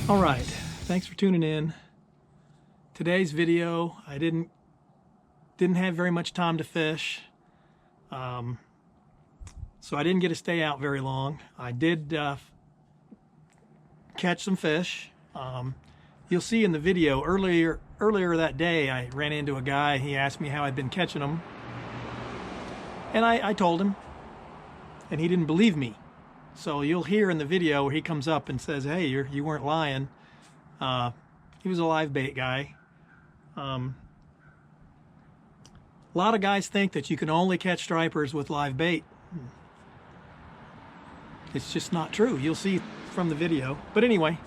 All right, thanks for tuning in. Today's video, I didn't have very much time to fish, so I didn't get to stay out very long. I did catch some fish. You'll see in the video earlier that day, I ran into a guy. He asked me how I'd been catching them, and I told him, and he didn't believe me. So you'll hear in the video where he comes up and says, "Hey, you weren't lying." He was a live bait guy. A lot of guys think that you can only catch stripers with live bait. It's just not true. You'll see from the video. But anyway,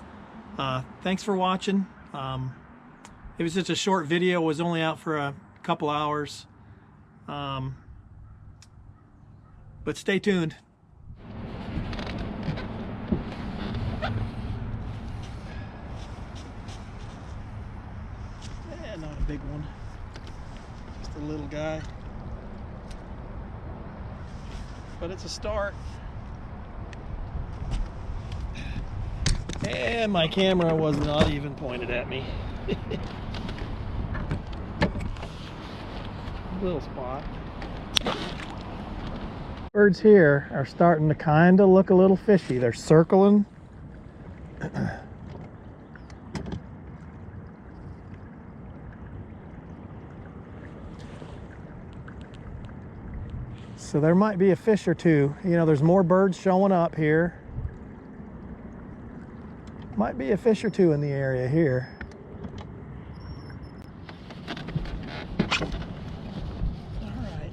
thanks for watching. It was just a short video. It was only out for a couple hours. But stay tuned. Not a big one, just a little guy, but it's a start. And my camera was not even pointed at me. Little spot. Birds here are starting to kind of look a little fishy. They're circling. So there might be a fish or two. You know, there's more birds showing up here. Might be a fish or two in the area here. All right.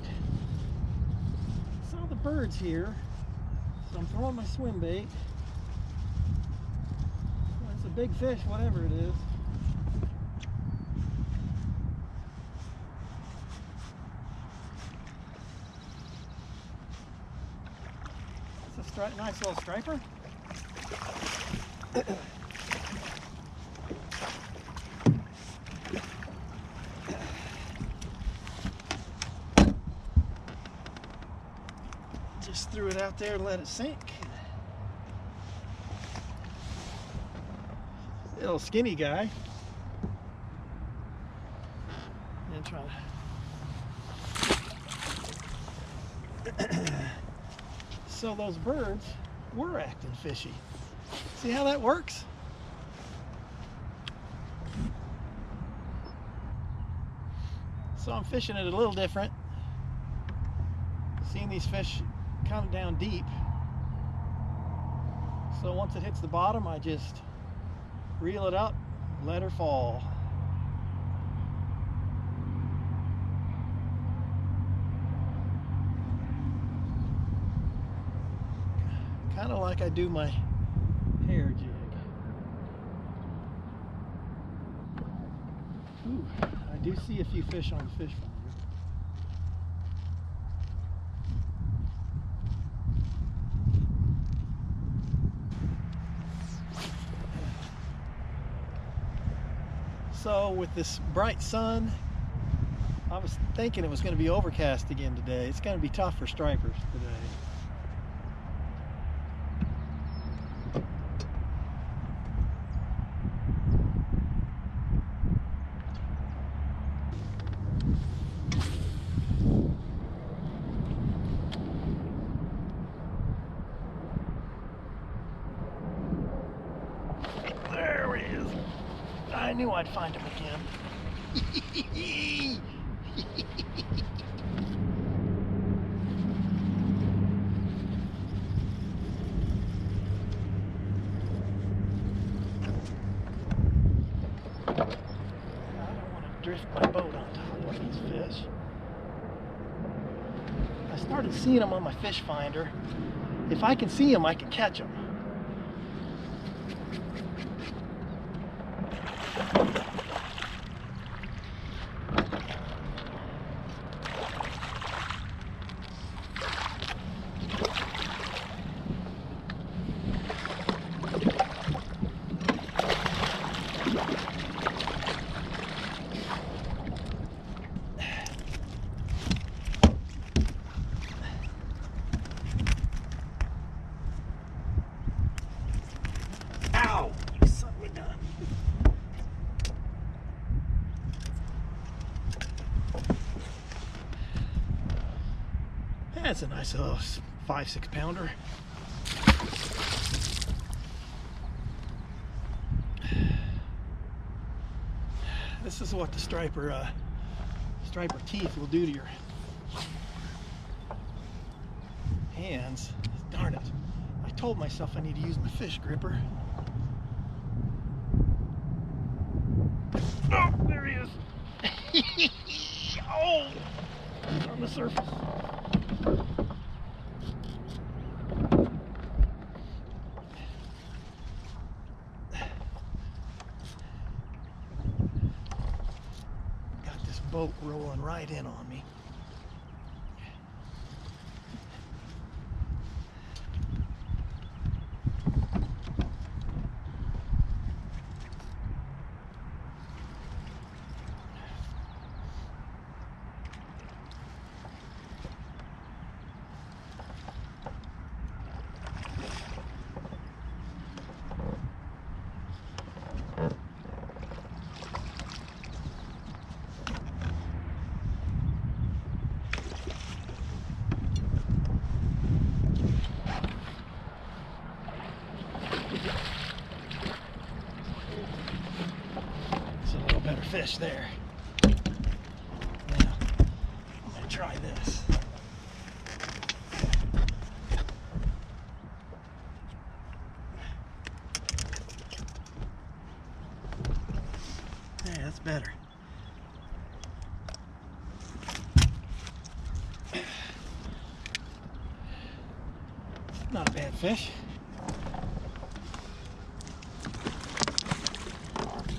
Saw the birds here, so I'm throwing my swim bait. Well, it's a big fish, whatever it is. Nice little striper. Just threw it out there and let it sink. Little skinny guy. And try to so those birds were acting fishy. See how that works? So I'm fishing it a little different. Seeing these fish kind of down deep. So once it hits the bottom, I just reel it up, let her fall. Kind of like I do my hair jig. Ooh, I do see a few fish on the fish finder. So with this bright sun, I was thinking it was going to be overcast again today. It's going to be tough for stripers today. There he is. I knew I'd find him again. I don't want to drift my boat on top of these fish. I started seeing them on my fish finder. If I can see them, I can catch them. That's a nice little 5-6 pounder. This is what the striper teeth will do to your hands. Darn it. I told myself I need to use my fish gripper. Oh, there he is. Oh, on the surface. Got this boat rolling right in on me. Fish there. Now, I'm going to try this. Yeah, that's better. Not a bad fish.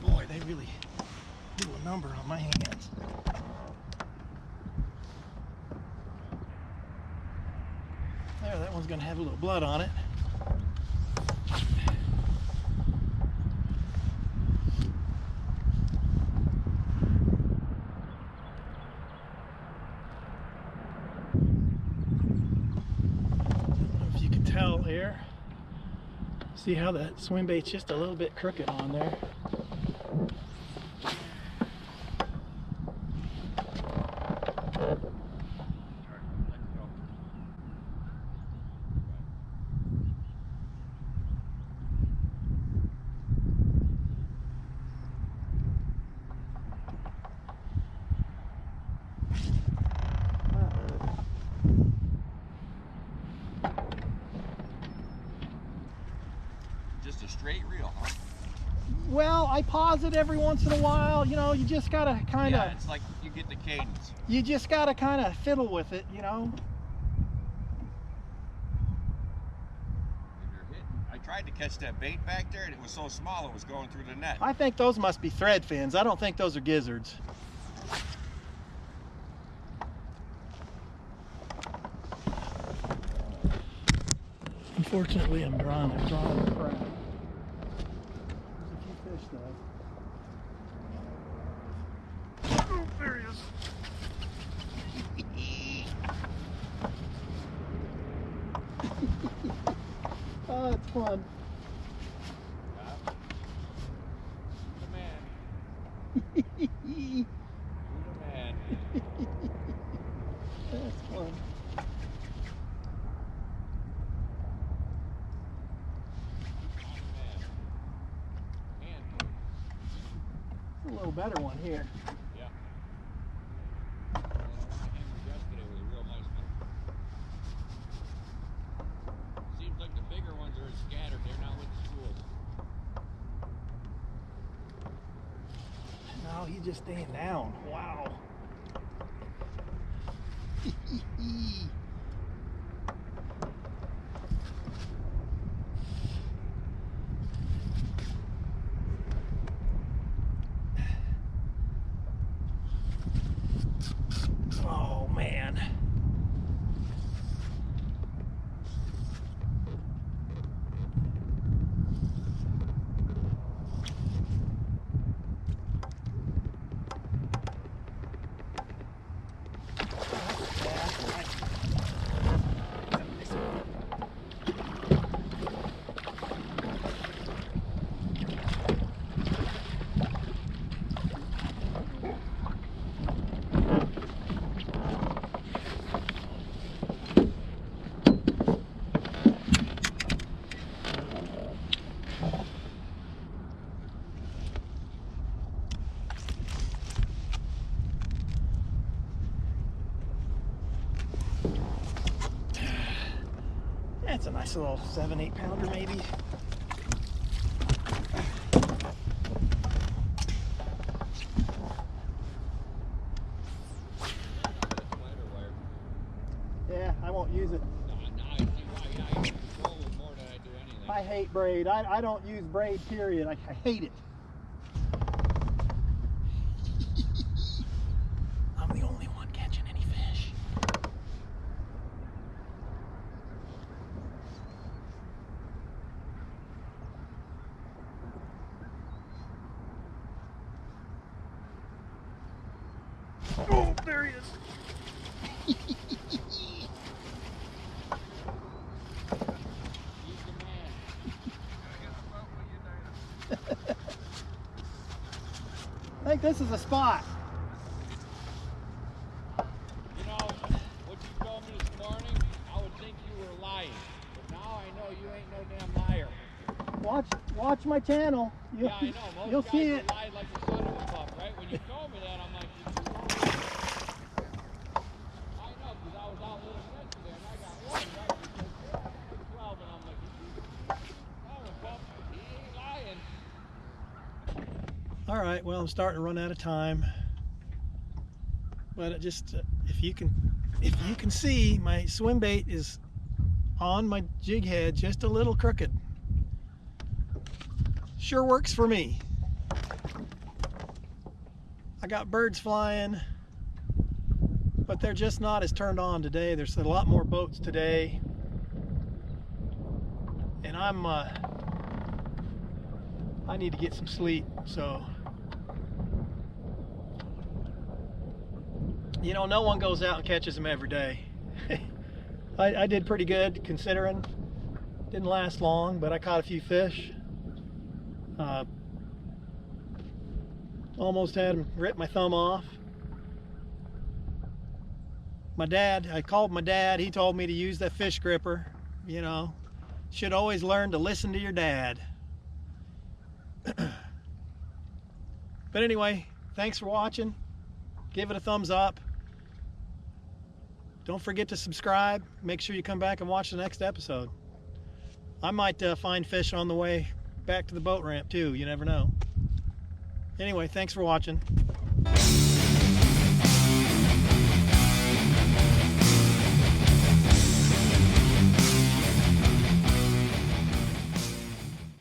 Boy, they really do a number on my hands. There, that one's going to have a little blood on it. I don't know if you can tell there. See how that swim bait's just a little bit crooked on there. Just a straight reel, huh? Well, I pause it every once in a while. You know, you just gotta kind of. Yeah, it's like you get the cadence. You just gotta kind of fiddle with it, you know. If you're hitting, I tried to catch that bait back there, and it was so small it was going through the net. I think those must be thread fins. I don't think those are gizzards. Unfortunately, I'm drawing the crab. There's a few fish though. Oh, there he is. Oh, it's fun. The man. The man. That's fun. A little better one here. Yeah. The one I hammered yesterday was a real nice one. Seems like the bigger ones are scattered. They're not with the schools. No, he's just staying down. Wow. Oh man. That's a nice little 7-8 pounder maybe. Yeah, I won't use it. I hate braid. I don't use braid, period. I hate it. I'm the only one catching any fish. Oh, there he is. I think this is a spot. You know, what you told me this morning, I would think you were lying. But now I know you ain't no damn liar. Watch my channel. Yeah, I know. Most You'll guys see it. lie like the son of a pup, right? When you told me that, I'm like, I know, because I was out with him yesterday, and I got one, right? He said, yeah, 12, and I'm like, son of a pup, he ain't lying. All right, well, I'm starting to run out of time. But it just, if you can see, my swim bait is on my jig head, just a little crooked. Sure works for me. I got birds flying, but they're just not as turned on today. There's a lot more boats today, and I need to get some sleep. So, you know, no one goes out and catches them every day. I did pretty good considering. Didn't last long, but I caught a few fish. Almost had him rip my thumb off. I called my dad. He told me to use that fish gripper. You know, should always learn to listen to your dad. But anyway, thanks for watching. Give it a thumbs up. Don't forget to subscribe. Make sure you come back and watch the next episode. I might find fish on the way back to the boat ramp too. You never know. Anyway, thanks for watching.